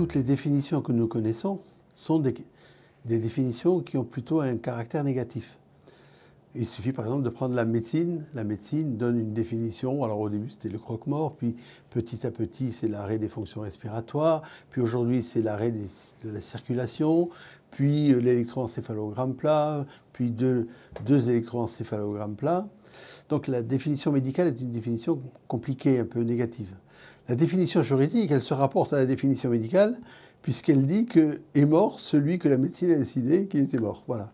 toutes les définitions que nous connaissons sont des définitions qui ont plutôt un caractère négatif. Il suffit par exemple de prendre la médecine. La médecine donne une définition. Alors au début c'était le croque-mort, puis petit à petit c'est l'arrêt des fonctions respiratoires, puis aujourd'hui c'est l'arrêt de la circulation, puis l'électroencéphalogramme plat, puis deux électroencéphalogrammes plats. Donc la définition médicale est une définition compliquée, un peu négative. La définition juridique, elle se rapporte à la définition médicale, puisqu'elle dit que est mort celui que la médecine a décidé qu'il était mort. Voilà.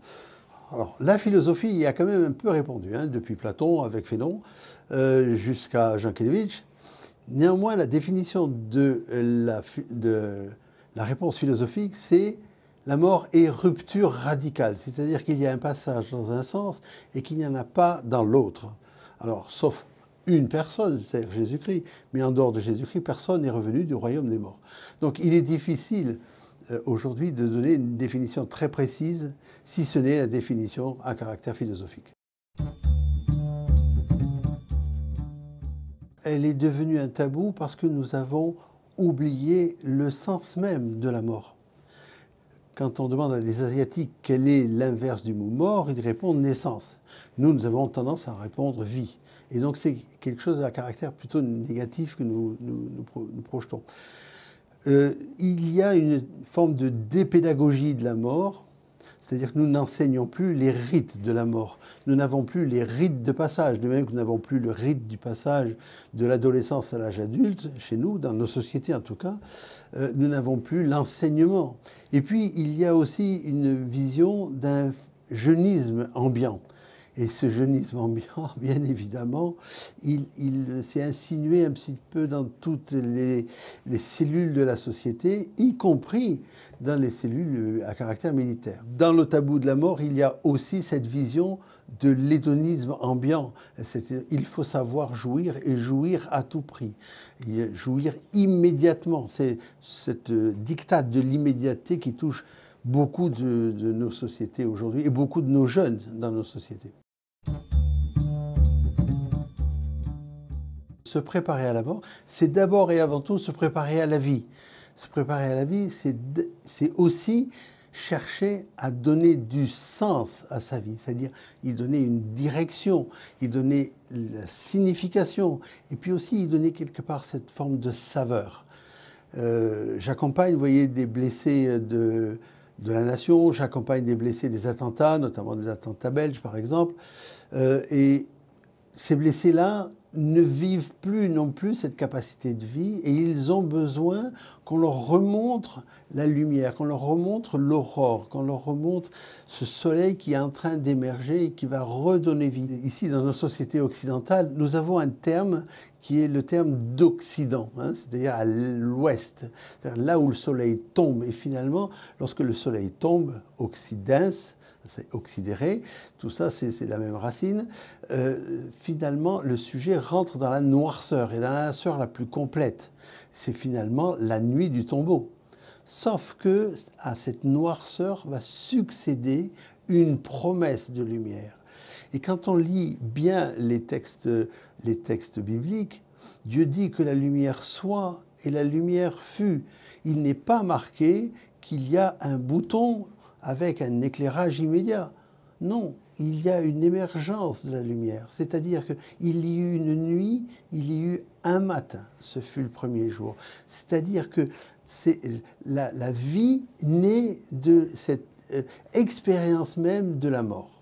Alors, la philosophie y a quand même un peu répondu, hein, depuis Platon avec Phénon jusqu'à Jankélévitch. Néanmoins, la définition de la réponse philosophique, c'est la mort est rupture radicale, c'est-à-dire qu'il y a un passage dans un sens et qu'il n'y en a pas dans l'autre. Alors, sauf une personne, c'est-à-dire Jésus-Christ, mais en dehors de Jésus-Christ, personne n'est revenu du royaume des morts. Donc, il est difficile aujourd'hui de donner une définition très précise, si ce n'est la définition à caractère philosophique. Elle est devenue un tabou parce que nous avons oublié le sens même de la mort. Quand on demande à des Asiatiques quel est l'inverse du mot mort, ils répondent naissance. Nous avons tendance à répondre vie. Et donc c'est quelque chose à caractère plutôt négatif que nous projetons. Il y a une forme de dépédagogie de la mort, c'est-à-dire que nous n'enseignons plus les rites de la mort. Nous n'avons plus les rites de passage, de même que nous n'avons plus le rite du passage de l'adolescence à l'âge adulte, chez nous, dans nos sociétés en tout cas, nous n'avons plus l'enseignement. Et puis, il y a aussi une vision d'un jeunisme ambiant. Et ce jeunisme ambiant, bien évidemment, il s'est insinué un petit peu dans toutes les cellules de la société, y compris dans les cellules à caractère militaire. Dans le tabou de la mort, il y a aussi cette vision de l'hédonisme ambiant. Il faut savoir jouir et jouir à tout prix. Et jouir immédiatement. C'est cette diktat de l'immédiateté qui touche beaucoup de nos sociétés aujourd'hui et beaucoup de nos jeunes dans nos sociétés. Se préparer à la mort, c'est d'abord et avant tout se préparer à la vie. Se préparer à la vie, c'est aussi chercher à donner du sens à sa vie, c'est-à-dire y donner une direction, y donner la signification, et puis aussi y donner quelque part cette forme de saveur. J'accompagne, vous voyez, des blessés de la nation, j'accompagne des blessés des attentats, notamment des attentats belges par exemple, et ces blessés-là ne vivent plus non plus cette capacité de vie et ils ont besoin qu'on leur remontre la lumière, qu'on leur remontre l'aurore, qu'on leur remontre ce soleil qui est en train d'émerger et qui va redonner vie. Ici, dans nos sociétés occidentales, nous avons un terme qui est le terme d'Occident, hein, c'est-à-dire à l'ouest, c'est-à-dire là où le soleil tombe. Et finalement, lorsque le soleil tombe, occidens, c'est oxydéré, tout ça c'est la même racine, finalement le sujet rentre dans la noirceur, et dans la noirceur la plus complète. C'est finalement la nuit du tombeau. Sauf que à cette noirceur va succéder une promesse de lumière. Et quand on lit bien les textes bibliques, Dieu dit que la lumière soit et la lumière fut. Il n'est pas marqué qu'il y a un bouton avec un éclairage immédiat. Non, il y a une émergence de la lumière. C'est-à-dire qu'il y eut une nuit, il y eut un matin. Ce fut le premier jour. C'est-à-dire que la vie naît de cette expérience même de la mort.